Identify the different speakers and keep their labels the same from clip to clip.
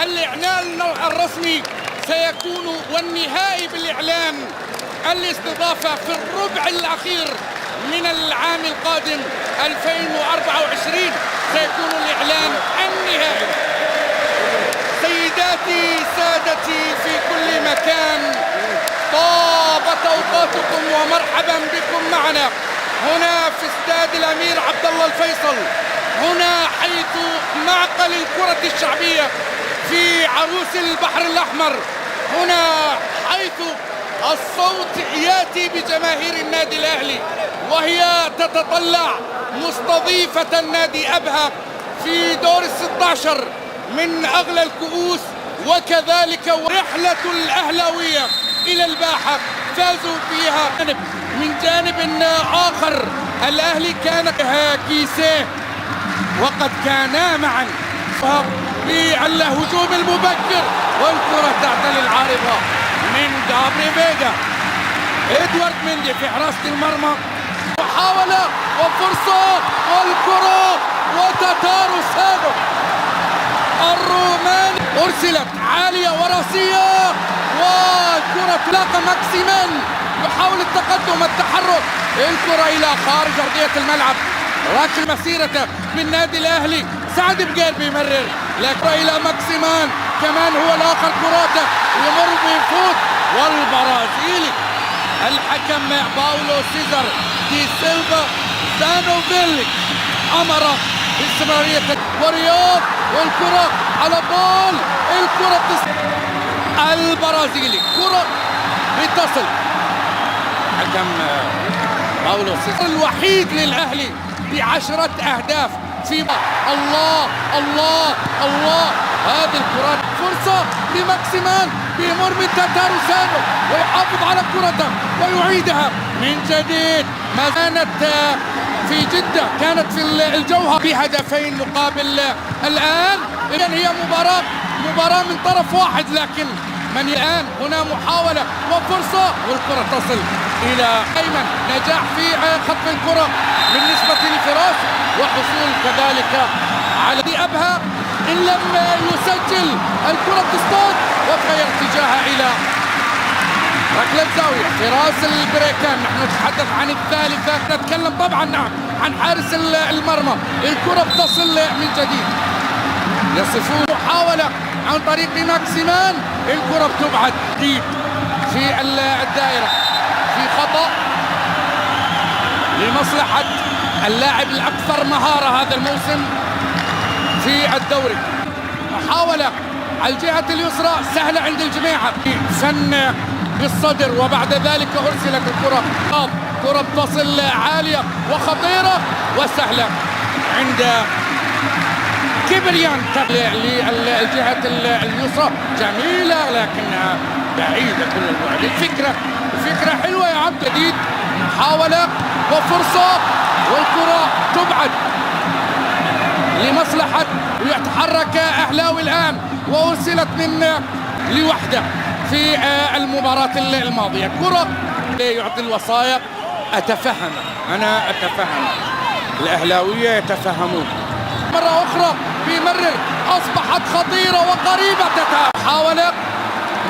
Speaker 1: الإعلان الرسمي سيكون والنهائي بالإعلان الاستضافة في الربع الأخير من العام القادم 2024 سيكون الإعلان النهائي. سيداتي سادتي في كل مكان، طابت أوقاتكم ومرحبا بكم معنا هنا في استاد الأمير عبد الله الفيصل، هنا حيث معقل الكرة الشعبية في عروس البحر الأحمر، هنا حيث الصوت يأتي بجماهير النادي الأهلي وهي تتطلع مستضيفة النادي أبها في دور ال16 من أغلى الكؤوس، وكذلك رحلة الأهلاوية إلى الباحة فازوا فيها. من جانب آخر الأهلي كان كيسيه وقد كانا معا بالهجوم المبكر، والكرة تعتلي العارضة من جابري فيجا. إدوارد مندي في حراسة المرمى، محاولة وفرصة والكرة وتاتارو سانو الروماني أرسلت عالية وراسية، والكرة تلاقى ماكسيمان يحاول التقدم التحرك، الكرة إلى خارج أرضية الملعب. ركل مسيرته بالنادي الأهلي، سعد بقير بيمرر لكرة إلى ماكسيمان، كمان هو الآخر كراته يمر بيفوت، والبرازيلي الحكم باولو سيزار دي سيلفا زانوفيلي أمر باستمرارية ورياض، والكرة على طول، الكرة البرازيلي كرة بتصل. حكم باولو سيزار الوحيد للأهلي ب10 أهداف في الله الله الله. هذه الكرة فرصة لماكسيمان، بيمر من تاتارو سانو ويحافظ على كرته ويعيدها من جديد. ما كانت في جدة، كانت في الجوهر بهدفين مقابل الآن. إذن هي مباراة من طرف واحد، لكن من الآن هنا محاولة وفرصة، والكرة تصل إلى أيمن. نجاح في خطف الكرة بالنسبة لفراس، وحصول كذلك على أبها. إن لم يسجل الكرة تصطاد وتغير اتجاهها إلى ركلة زاوية. فراس البريكان، نحن نتحدث عن الثالثة، نتكلم طبعا عن حارس المرمى. الكرة بتصل من جديد، يصفون محاولة عن طريق ماكسيمان، الكرة بتبعد جديد في الدائرة، في خطأ لمصلحة اللاعب الأكثر مهارة هذا الموسم في الدوري. محاولة على الجهة اليسرى سهلة عند الجميع، فن بالصدر، وبعد ذلك أرسلت الكرة. كرة بتصل عالية وخطيرة وسهلة عند كيبريان للجهة اليسرى، جميلة لكنها بعيدة كل البعد. الفكرة حلوة يا عبد جديد. محاولة وفرصة، والكرة تبعد لمصلحة، ويتحرك أهلاوي الآن، وأرسلت من لوحده في المباراة الماضية. كرة يعطي الوصايا، أتفهم، أنا أتفهم، الأهلاوية يتفهمون. مرة أخرى بيمرر، أصبحت خطيرة وقريبة. محاولة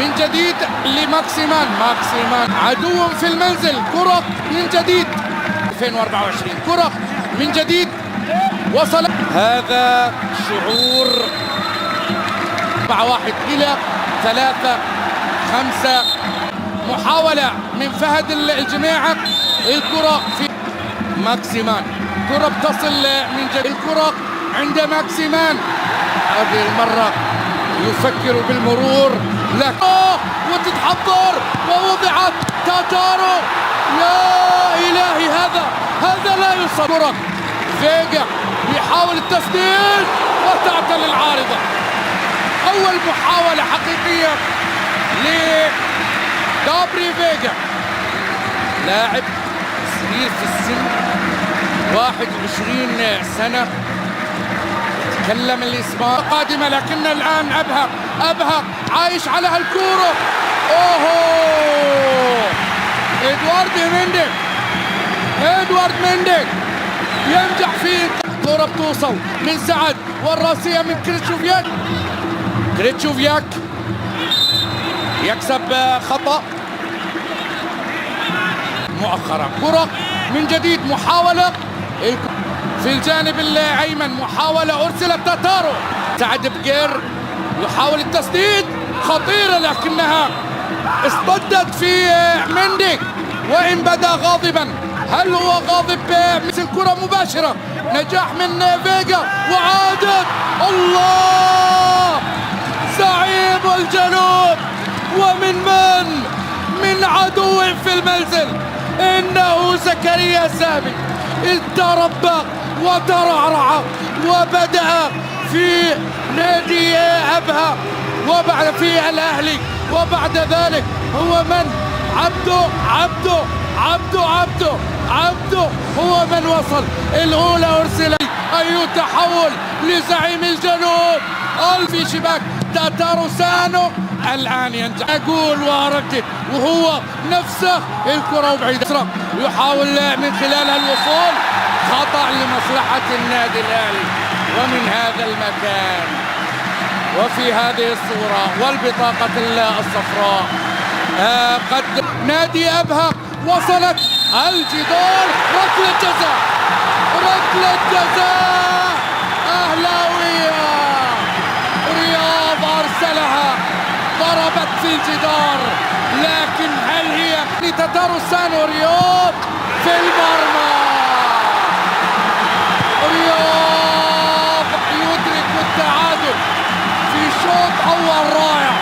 Speaker 1: من جديد لماكسيمان، عدو في المنزل. كرة من جديد 2024، كرة من جديد وصل. هذا شعور 4-1 إلى 3-5. محاولة من فهد الجماعة، الكرة في ماكسيمان، كرة بتصل من جديد، الكرة عند ماكسيمان. هذه المرة يفكر بالمرور، لكن وتتحضر ووضعت تاتارو. يا إلهي، هذا لا يصاب. كرة فيجا يحاول التسديد وتعتل العارضة. أول محاولة حقيقية لجابري فيجا، لاعب صغير في السن، 21 سنة، تكلم الإسبان قادمة، لكن الآن أبها عايش على هالكورة. إدوارد مندي ينجح في كرة بتوصل من سعد، والراسية من كريستوفيان. كريتشوفياك يكسب خطأ مؤخرا. كرة من جديد، محاولة في الجانب الأيمن، محاولة أرسلت تاتارو. سعد بقير يحاول التسديد، خطيرة لكنها اصطدت في مندي، وإن بدا غاضبا هل هو غاضب مثل الكرة مباشرة؟ نجاح من فيجا وعادت. الله، زعيم الجنوب من عدو في المنزل، إنه زكريا سامي تربى وترعرع وبدأ في نادي أبها وبعد في الأهلي، وبعد ذلك هو من عبده هو من وصل. الأولى أرسل، أي تحول لزعيم الجنوب في شباك تاتارو سانو. الآن ينجح، أقول وأردد وهو نفسه الكرة بعيدة، يحاول من خلالها الوصول، خطأ لمصلحة النادي الأهلي. ومن هذا المكان وفي هذه الصورة والبطاقة الصفراء قد نادي أبها وصلت الجدار. ركلة جزاء أهلاوية، رياض أرسلها، ضربت في الجدار، لكن هل هي لتاتارو سانو؟ رياض في المرمى، رياض يدرك التعادل في شوط أول رائع،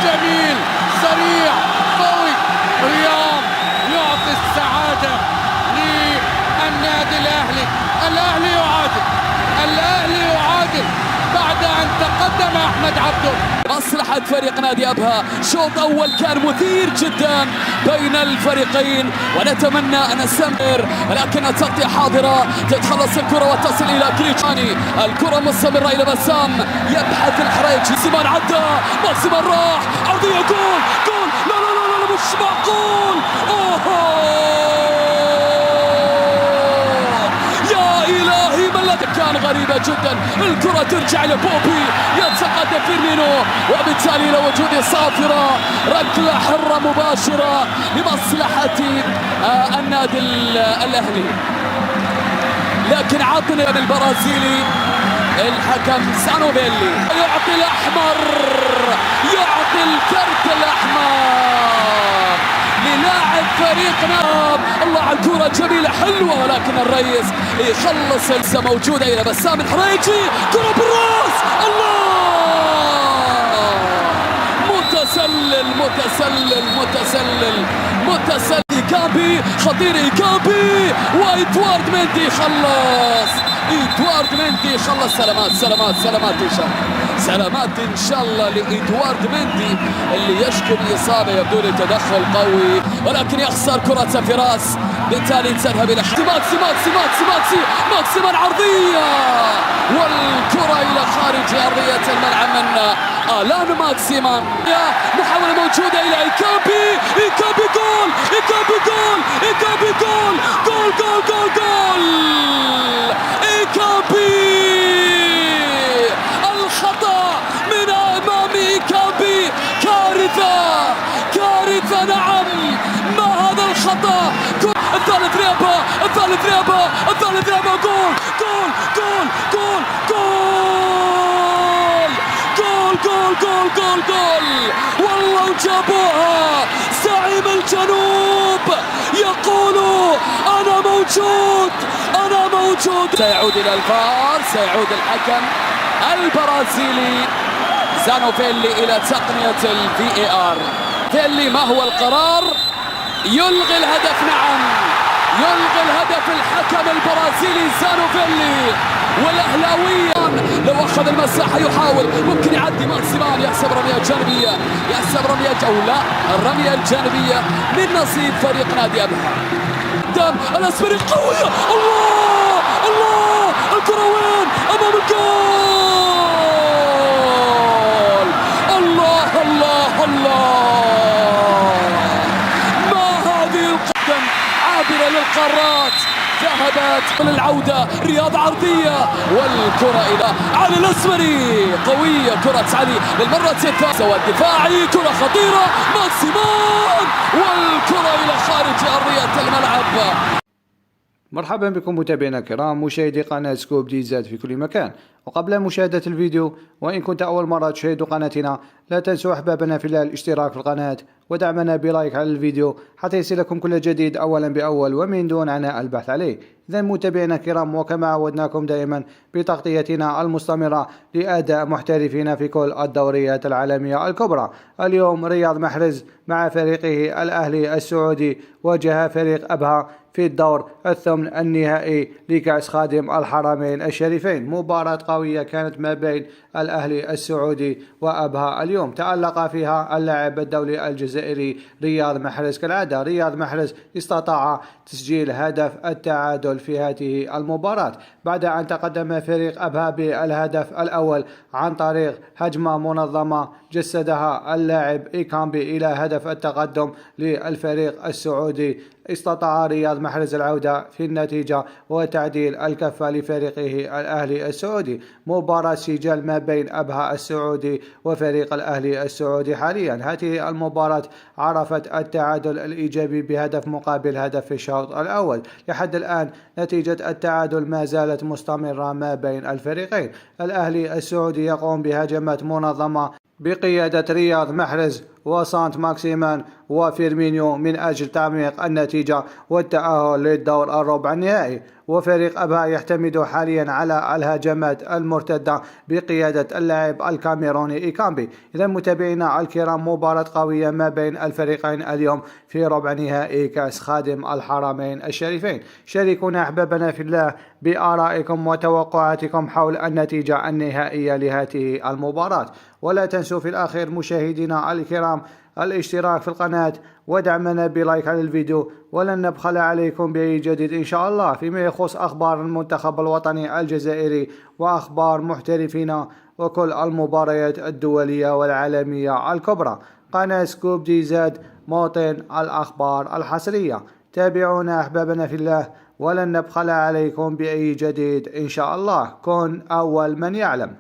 Speaker 1: جميل، سريع، قوي. رياض يعطي السعادة للنادي الأهلي. الأهلي يعادل بعد أن تقدم أحمد عبده.
Speaker 2: مصلحة فريق نادي أبها، شوط أول كان مثير جدا بين الفريقين، ونتمنى أن نستمر، ولكن التغطية حاضرة، تتخلص الكرة وتصل إلى كريتشاني، الكرة مستمرة إلى بسام، يبحث الحريجي، ماكسيمان عدى، ماكسيمان راح، عرضية، جول، لا لا لا لا، مش معقول. يا إلهي، كان غريبة جدا، الكرة ترجع لبوبي، يتقدم فيرمينو، وبالتالي لوجود صافرة، ركلة حرة مباشرة لمصلحة النادي الأهلي. لكن عطنا البرازيلي الحكم سانوفيلي يعطي الأحمر، يعطي الكرت الأحمر للاعب فريقنا. الله على الكرة جميلة حلوة، ولكن الرئيس يخلص. لسه موجودة إلى بسام الحريجي، كرة بالراس، الله، متسلل إيكابي، خطير إيكابي، وإدوارد مندي خلص. سلامات إن شاء الله لإدوارد مندي اللي يشكو الإصابة، يبدو له تدخل قوي، ولكن يخسر كرة فراس، بالتالي تذهب إلى ماكسيمان عرضية، والكرة إلى خارج أرضية الملعب من آلان ماكسيمان. محاولة موجودة إلى إيكابي، جول إيكابي، الخطأ من أمام إيكابي، كارثة، نعم، ما هذا الخطأ. الثالث ريابة، جول، والله وجابوها. زعيم الجنوب يقول أنا موجود. سيعود إلى الفار، سيعود الحكم البرازيلي زانوفيلي إلى تقنية الVAR. فيلي، ما هو القرار؟ يلغي الهدف، نعم، يلغي الهدف الحكم البرازيلي زانوفيلي. والأهلاوية لو أخذ المساحة يحاول، ممكن يعدي ماكسيمان، يحسب رمية جانبية، أو لا، الرمية الجانبية من نصيب فريق نادي أبها. قدام الأسبري قوية، الله، الكرة وين؟ أمام الجول، الله، ما هذه القدم عابرة للقارات، ذهبت للعودة، رياض عرضية والكرة إلى علي الأسمري، قوية كرة علي للمرة الثانية، سواء دفاعي، كرة خطيرة، ماكسيمان والكرة إلى خارج أرضية الملعب.
Speaker 3: مرحبا بكم متابعينا الكرام مشاهدي قناة سكوب دي زاد في كل مكان. وقبل مشاهدة الفيديو، وإن كنت أول مرة تشاهد قناتنا، لا تنسوا أحبابنا في الله الاشتراك في القناة ودعمنا بلايك على الفيديو حتى يصلكم كل جديد أولا بأول ومن دون عناء البحث عليه. إذا متابعينا الكرام، وكما عودناكم دائما بتغطيتنا المستمرة لأداء محترفين في كل الدوريات العالمية الكبرى. اليوم رياض محرز مع فريقه الأهلي السعودي واجه فريق أبها في الدور الثمن النهائي لكأس خادم الحرمين الشريفين. مباراة قوية كانت ما بين الأهلي السعودي وأبها. اليوم تألق فيها اللاعب الدولي الجزائري رياض محرز كالعادة. رياض محرز استطاع تسجيل هدف التعادل في هذه المباراة بعد أن تقدم فريق أبها بالهدف الأول عن طريق هجمة منظمة جسدها اللاعب إيكامبي إلى هدف التقدم للفريق السعودي. استطاع رياض محرز العودة في النتيجة وتعديل الكفة لفريقه الأهلي السعودي. مباراة سجال ما بين أبها السعودي وفريق الأهلي السعودي حاليا. هذه المباراة عرفت التعادل الإيجابي بهدف مقابل هدف في الشوط الأول. لحد الآن نتيجة التعادل ما زالت مستمرة ما بين الفريقين. الأهلي السعودي يقوم بهجمات منظمة بقيادة رياض محرز وسانت ماكسيمان وفيرمينيو من أجل تعميق النتيجة والتأهل للدور الربع النهائي. وفريق أبها يعتمد حاليا على الهجمات المرتدة بقيادة اللاعب الكاميروني إيكامبي. إذا متابعينا الكرام، مباراة قوية ما بين الفريقين اليوم في ربع نهائي كأس خادم الحرمين الشريفين. شاركونا أحبابنا في الله بآرائكم وتوقعاتكم حول النتيجة النهائية لهذه المباراة. ولا تنسوا في الأخير مشاهدينا الكرام الاشتراك في القناة ودعمنا بلايك على الفيديو. ولن نبخل عليكم بأي جديد إن شاء الله فيما يخص أخبار المنتخب الوطني الجزائري وأخبار محترفين وكل المباريات الدولية والعالمية الكبرى. قناة سكوب دي زاد، موطن الأخبار الحصرية. تابعونا أحبابنا في الله، ولن نبخل عليكم بأي جديد إن شاء الله. كن أول من يعلم.